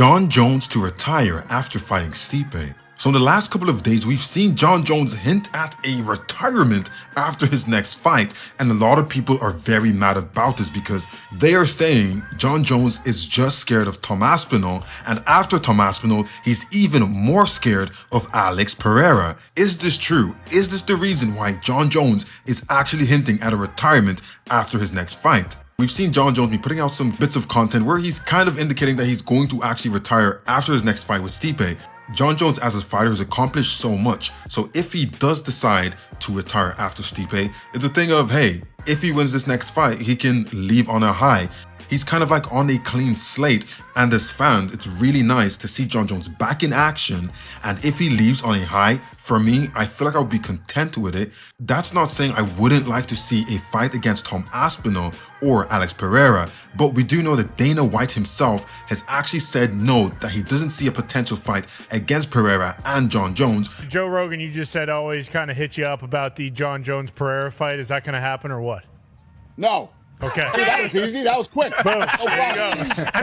Jon Jones to retire after fighting Stipe. So in the last couple of days, we've seen Jon Jones hint at a retirement after his next fight, and a lot of people are very mad about this because they are saying Jon Jones is just scared of Tom Aspinall, and after Tom Aspinall, he's even more scared of Alex Pereira. Is this true? Is this the reason why Jon Jones is actually hinting at a retirement after his next fight? We've seen Jon Jones be putting out some bits of content where he's kind of indicating that he's going to actually retire after his next fight with Stipe. Jon Jones as a fighter has accomplished so much, so if he does decide to retire after Stipe, it's a thing of, hey, if he wins this next fight, he can leave on a high. He's kind of like on a clean slate, and as fans, it's really nice to see Jon Jones back in action, and if he leaves on a high, for me, I feel like I would be content with it. That's not saying I wouldn't like to see a fight against Tom Aspinall or Alex Pereira, but we do know that Dana White himself has actually said no, that he doesn't see a potential fight against Pereira and Jon Jones. Joe Rogan, you just said always kind of hit you up about the Jon Jones-Pereira fight. Is that going to happen or what? No. Okay. See, that was easy. That was quick. Boom.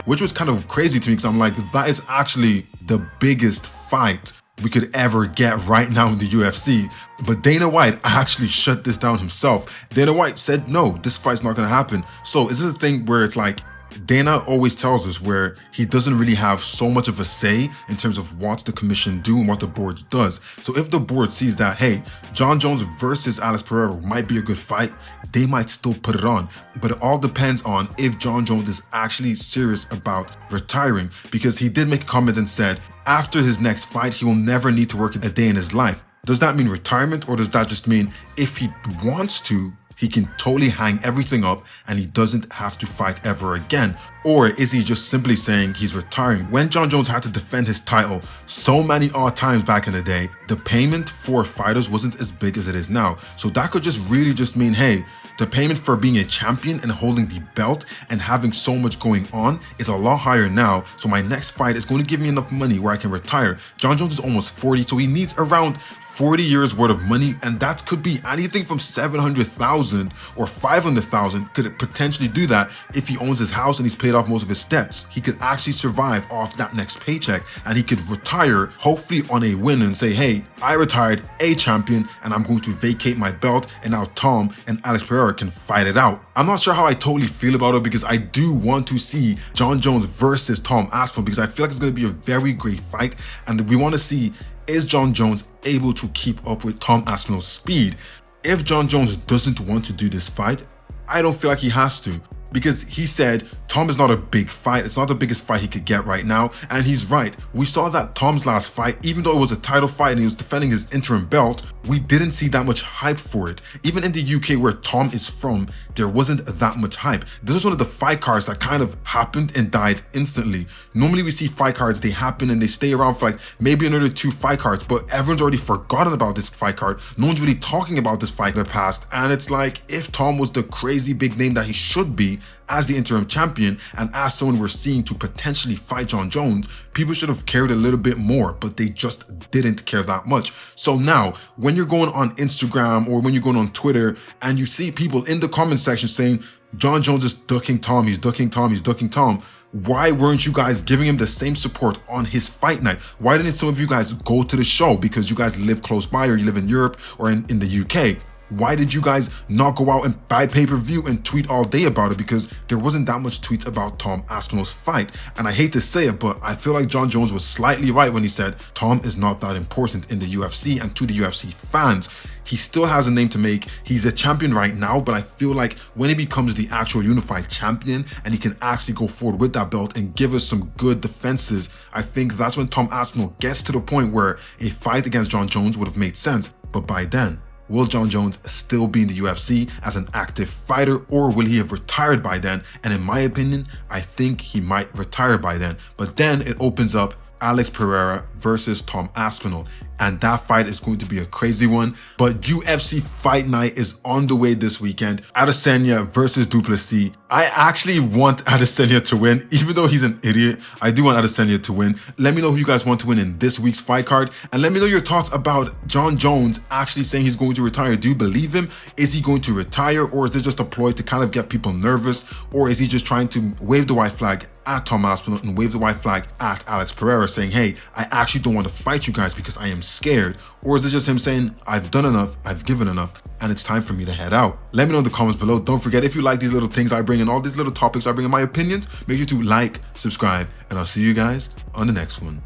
Which was kind of crazy to me because I'm like, that is actually the biggest fight we could ever get right now in the UFC. But Dana White actually shut this down himself. Dana White said, no, this fight's not going to happen. So is this a thing where it's like, Dana always tells us where he doesn't really have so much of a say in terms of what the commission do and what the board does. So if the board sees that, hey, Jon Jones versus Alex Pereira might be a good fight, they might still put it on. But it all depends on if Jon Jones is actually serious about retiring, because he did make a comment and said after his next fight, he will never need to work a day in his life. Does that mean retirement, or does that just mean if he wants to, he can totally hang everything up and he doesn't have to fight ever again? Or is he just simply saying he's retiring? When Jon Jones had to defend his title so many odd times back in the day, the payment for fighters wasn't as big as it is now. So that could just really just mean, hey, the payment for being a champion and holding the belt and having so much going on is a lot higher now. So my next fight is going to give me enough money where I can retire. Jon Jones is almost 40, so he needs around 40 years worth of money, and that could be anything from 700,000 or 500,000. Could it potentially do that if he owns his house and he's paid off most of his debts? He could actually survive off that next paycheck, and he could retire hopefully on a win and say, hey, I retired a champion and I'm going to vacate my belt, and now Tom and Alex Pereira can fight it out. I'm not sure how I totally feel about it, because I do want to see Jon Jones versus Tom Aspinall, because I feel like it's going to be a very great fight, and we want to see, is Jon Jones able to keep up with Tom Aspinall's speed? If Jon Jones doesn't want to do this fight, I don't feel like he has to, because he said Tom is not a big fight. It's not the biggest fight he could get right now, and he's right. We saw that Tom's last fight, even though it was a title fight and he was defending his interim belt, we didn't see that much hype for it. Even in the UK where Tom is from, there wasn't that much hype. This is one of the fight cards that kind of happened and died instantly. Normally we see fight cards, they happen and they stay around for like maybe another 2 fight cards, but everyone's already forgotten about this fight card. No one's really talking about this fight in the past, and it's like, if Tom was the crazy big name that he should be as the interim champion and as someone we're seeing to potentially fight Jon Jones, people should have cared a little bit more, but they just didn't care that much. So now, when you're going on Instagram or when you're going on Twitter and you see people in the comment section saying, Jon Jones is ducking Tom, he's ducking Tom, he's ducking Tom, why weren't you guys giving him the same support on his fight night? Why didn't some of you guys go to the show because you guys live close by or you live in Europe or in the UK? Why did you guys not go out and buy pay-per-view and tweet all day about it? Because there wasn't that much tweets about Tom Aspinall's fight. And I hate to say it, but I feel like Jon Jones was slightly right when he said Tom is not that important in the UFC. And to the UFC fans, he still has a name to make. He's a champion right now, but I feel like when he becomes the actual unified champion and he can actually go forward with that belt and give us some good defenses, I think that's when Tom Aspinall gets to the point where a fight against Jon Jones would have made sense. But by then, will Jon Jones still be in the UFC as an active fighter, or will he have retired by then? And in my opinion, I think he might retire by then. But then it opens up Alex Pereira versus Tom Aspinall. and that fight is going to be a crazy one. But UFC Fight Night is on the way this weekend. Adesanya versus Duplessis. I actually want Adesanya to win, even though he's an idiot. I do want Adesanya to win. Let me know who you guys want to win in this week's fight card, and let me know your thoughts about Jon Jones actually saying he's going to retire. Do you believe him? Is he going to retire, or is this just a ploy to kind of get people nervous, or is he just trying to wave the white flag at Tom Aspinall and wave the white flag at Alex Pereira, saying, hey, I actually don't want to fight you guys because I am scared? Or is it just him saying, I've done enough, I've given enough, and it's time for me to head out? Let me know in the comments below. Don't forget, if you like these little things I bring in, all these little topics I bring in, my opinions, make sure to like, subscribe, and I'll see you guys on the next one.